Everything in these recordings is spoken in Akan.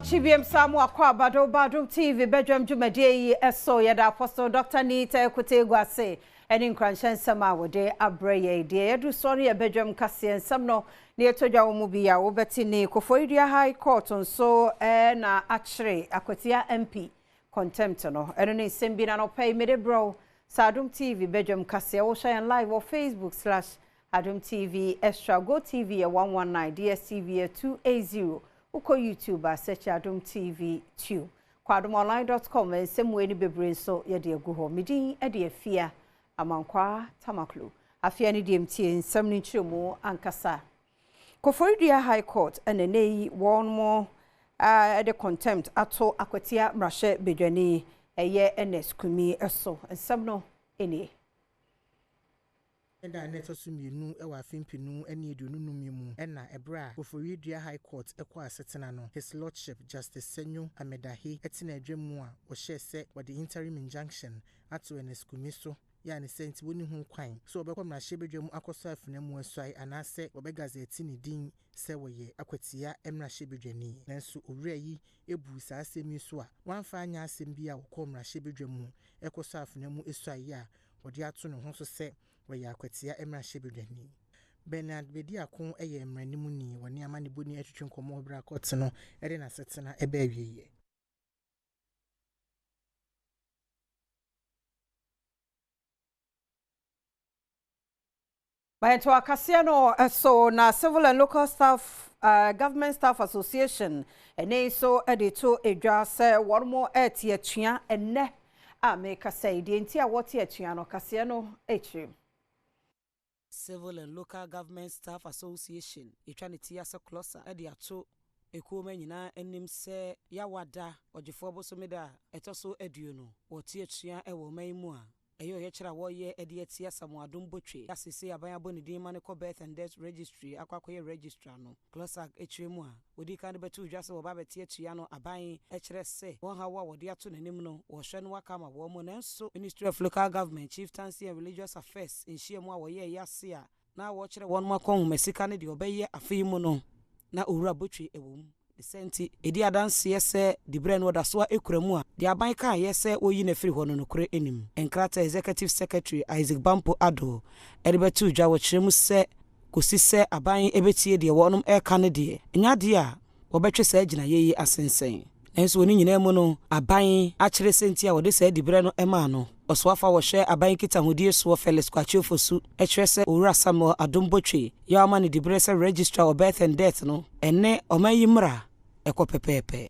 Chibiem Samu Akwa Badwam TV Badwam Jumadei Eso Yada Apostle Dr. Nita Ekutegwase Eni Nkranchen Sama Wode Abreye de Edu Sori Badwam Kasien Samno ne Etoja Omubia Obetini Kofoidua High Court so na achre Akwatia MP contempt no eno ne sembi na no pay mede bro Adom TV Badwam Kase wo share live on Facebook/Adom TV Extra Go TV 119 DSTV 280 Uko YouTube search Adom TV 2 kwa adomonline.com ensemwe ni bebre so ye de agu ho midin e de afia amankwa tamaklu afia ni de mtie nsam ni chiremu ankasa Koforidua High Court enenei one more the contempt ato akwatia mrahye bedwani eye eneskumi eso nsam no eni Enda neto sumienu ewa fimpinu eni edununu mimu ena ebra Koforidua High Court ekwa asetena no His Lordship Justice Senyo Amedahi etina adwemu a wo hye se with the interim injunction ato eneskumi so ya ne senti woni hu kwan so obekwa mrahye bedwam akoso afenemu asai anase obegazeti ni din se woye akwatia emrahye bedwani nanso owura yi ebu saa asemi so a wanfa anya asem bi a wokọ mrahye bedwam ekoso afenemu asai a wode ato ne ho so se woye akwatia emrahye bedwani Bernard Bediakon eye emranimu ni woni amane boni atwetwe nkomo obra court no ede na setena ebe awieye Baito akasiano so na Civil and Local Staff Government Staff Association ene so edito edwa se one more etie tua enne ameka say de ntia wote atua no kasiano etrim Civil and Local Government Staff Association etwaniti ase CLOGSAG ede ato ekoma nyina enim se yawada ogefo bosomeda etoso aduonu wote atua ewo maimu a eyo yechira wo ye ede atia Adom botwe asese aban abonidin mane ko Birth and Death Registrar akwakoye registrar no CLOGSAG etwemu a odi kan betu dwase wo ba beti atua no aban echire se won ha wo wode ato nanim no wo hwe no waka ma wo mo nanso Ministry of Local Government Chieftaincy and Religious Affairs enhiemu a wo ye yase a na wo chire won makon mesika ne de obeye afei mu no na owura botwe ewom senti edi adanse yese dibre no da so ekuramu a de aban kan yese oyi na firi hono nokure enim enkrata executive secretary Isaac Bampo Ado eribetu dwa wo kiremu se kosi se aban ebetie de wonom eka ne de nya de a obetwe sa agina yeyi asensen enso oni nyina mu no aban akire senti a wode sa dibre no ema no oswafa wo hwe aban kita hodie so Felix Kwachiofosu ekire se owura Samuel Adom botwe yama ne dibre se registrar of Birth and Death no enne omayimra eko pepepe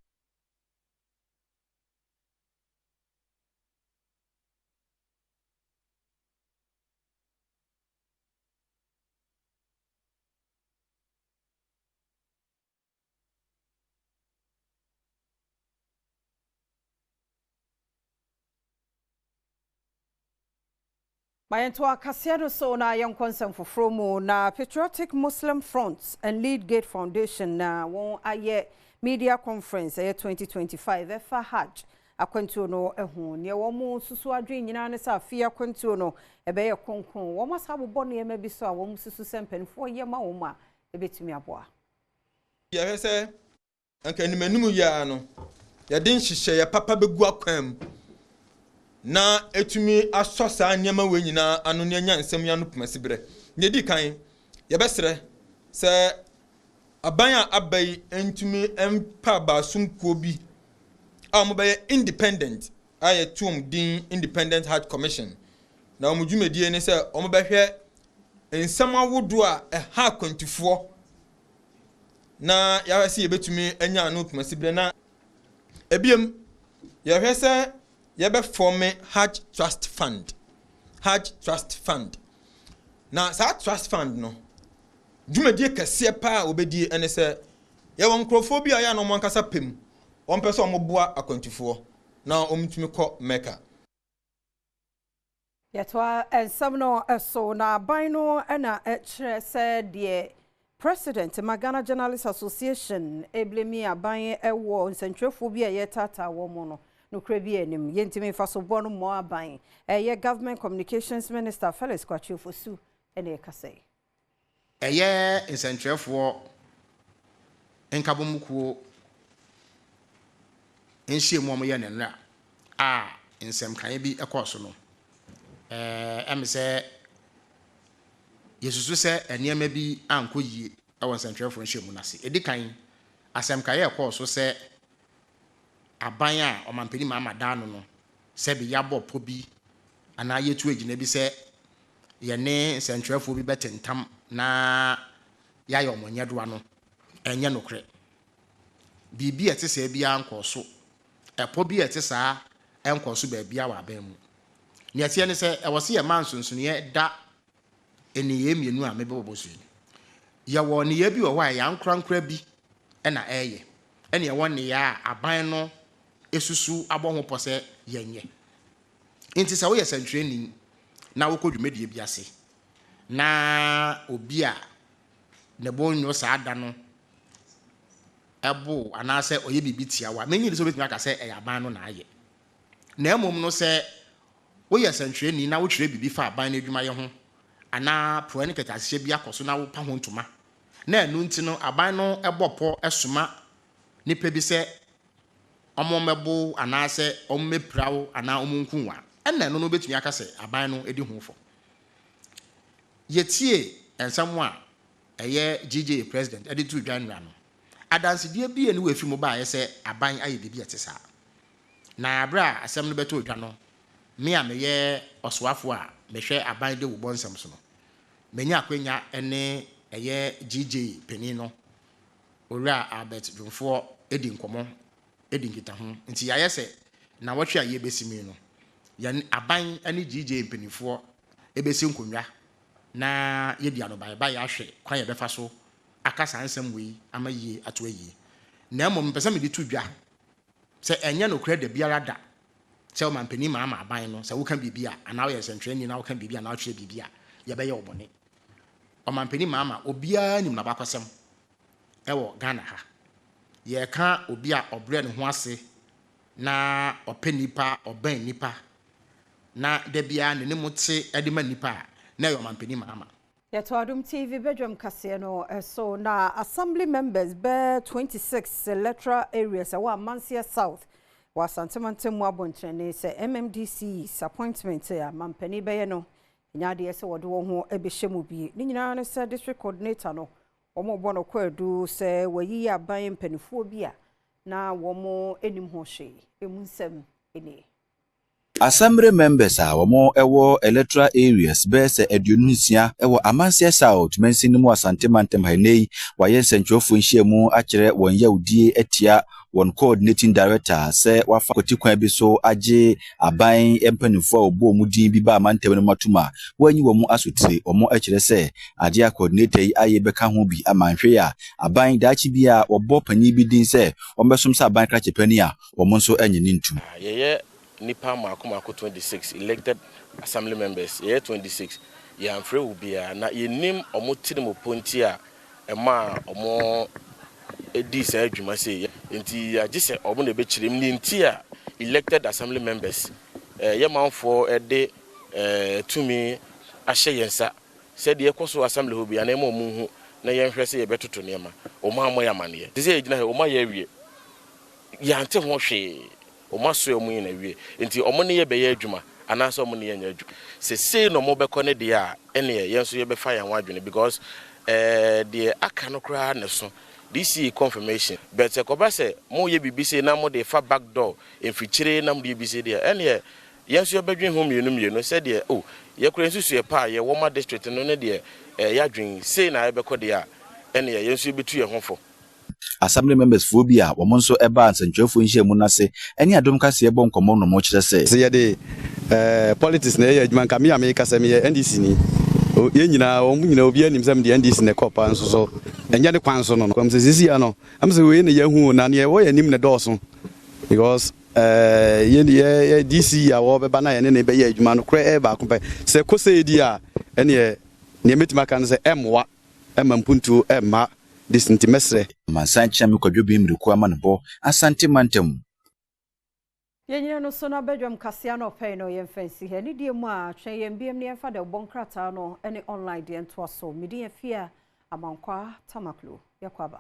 Bayanto akasiano so na yonkonsem fofromo na Patriotic Muslim Front and Lead Gate Foundation na won aye media conference 2025 efa hajj akwantuo no ehu ne wo susu adwen nyina ne sa afia akwantuo no ebe ye konkon wo masabo bɔ ne ma bi so a wo susu sempenfo ye ma wo ma ebetumi aboa ya hese anka nimanum ya no ya den hihye ya papa begu akwam na etumi asosa nyama we nyina anu ne nya nsem ya no pumasibre ne di kan ye besre se aban a abai entumi empa ba sumkuo bi a mo be independent aye tum din Independent Heart Commission na mo dwumedie ne se o mo be hwe ensem awodo a ha kwantufo na ya wase ye betumi anya anu pumasibre na ebiem ye hwe se ye be form Hajj Trust Fund na sa trust fund no dwumedie kese pa obedi ene se ye won krofobia ya no mo ankasa pem on pese o mo boa akwantufo na o mtumi kɔ Mecca yetwa ensamno eso na bino na echre se de President Magana Journalists Association eblemi aban ewo nsentwefobia ye tata wo mo no nukre bi enim yentimi faso bonu mo aban ye Government Communications Minister Felix Kwachiofosu ene kasei eye nsentwefo enkabomukuo enhye mu ye ne nra a nsem kan bi ekoso no em se yesusu se eniema bi anko yie awon sentwefo nhye mu nase edikan asem kan ye ekoso se aban a omampani ma amada no se bi yabo po bi ana yetu agina bi se ye ne sentwefo bi betentam na ya yo monyedoa no enye nokre bibi ete se bia ankoso epo bi ete saa enkoso ba bia wa ban mu ne ete ne se e wose ye mansonson ye da eniye mienu a mebebosu ye wo ne ye bi wo wa ya nkrankra bi na eye ene ye won ne ya aban no esusu aboho pose yenye inti sa wo ye sentrening na wo kodwumedie bi ase na obi a ne bonyo saa da no ebo anase oye bibi tiawa menyi so betumi aka se eyaban no na aye na emom no se wo ye sentrening na wo twere bibi fa aban na adwuma ye ho ana pro ne ketasehye bi akoso na wo pa ho ntoma na enu nti no aban no ebopo esoma nipa bi se omomebo anase ommeprawo ana omunkunwa ena eno no betumi aka se aban no edi ho fo yetie ensam a eye GJ president edi tu dwanwa no adanse die bi ene wefi mo ba ye se aban aye bibi etesa na abra asem no beto dwa no me a meye oswafo a mehwe aban de wo bonsam so no menya akwenya ene eye GJ penin no owura Albert Dwumfo edi nkomo edi nkita ho nti ya yese na wotwe aye besimi no ya aban ane GJ penifo ebesi nkonwa na yedi anoba ba ya hwe kwan ye befa so akasa ansem we amaye ato aye na emom pese me di tudwa se enye no kreda biara da se o mampani ma ama aban no se wo kan bibia ana wo ye sentwani na wo kan bibia na wo hwe bibia ye be ye obone o mampani ma ama obia nim na bakwasem ewo Ghana ha ye ka obi a obre ne ho ase na openipa oban nipa na da bia ne muti edema nipa na yo mampani ma ama Yeto Adom TV Badwam kase no so na assembly members be 26 electoral areas wa Mansia South wa Santimantem mu abontrene se MMDC's appointment ya mampani be no nyaade se wode wo ho ebehye mu bi ni nyina no se district coordinator no omo bo no kwadu se wayi aban mpanifuo bi a na womo enim ho hwe emunsem ene Assembly members are more ewo electoral areas bese edunusia ewo Amansia South mensini mu Santimantem hanei waye sentwofo nhyiamu akere won yaudie etia won coordinating director se wafa kotikwan bi so age aban empanifo obo mudin bi ba amantem no matuma wanyi wo mu asotire omo akere se age coordinator yi aye beka ho bi amanhwe ya aban dachi bi a obo panyi bi din se ombesom sa aban krache pani a omo nso anyini ntum yeye nipa mako 26 elected assembly members ye 26 ye amfre ubia na yenim omotire mo ponti a ema omo edi sa adwuma se nti agise omo na be kirem ni nti a elected assembly members ye manfo ede tumi ahye yensa said ye koso assembly ubia na ema omu hu na ye nhwe se ye betoto nema omo amoya mane ye se egina he omo ye awie ya ante ho hwe omaso omu yin awie nti omo ne ye be ye adwuma anaso omo ne ye nya adwuma se no mo be ko ne de a ene ye nso ye be fa yan wadwene because the aka no kra ne so this confirmation but ko ba se mo ye BBC na mo de fa back door enfichire na mo de BBC de ene ye nso ye bedwen ho mienu se de oh ye kra nsusu ye pa ye Woma district no ne de ye adwen se na ye be ko de a ene ye nso ye betu ye ho fo Assembly members phobia wo nso eba nsentwefo nhyiamu nase eni Adom kase ebo nkomo no mo kire se ye de politics na ye adwuma nka me America se me ye NDC ni ye nyina wo nyina obi anim se me de NDC ne kopa nso so enya de kwan so no kom se sisi ya no am se we ne ye hu na ne wo ye nim ne doso because ye DC ya wo be ba na ye ne be ye adwuma no kra e ba ko pe se ko se di a ene ne metima kan se emwa emampuntu emma disinti mesre mansancha mi kwadwobi mriku amanebo Santimantem Yenyina no so na Badwam kase no pay no yemfansi he ni die mu a twen yembiem ne yemfa de bonkrata no ene online de nto so medi afia amankwa tamaklo yakwaba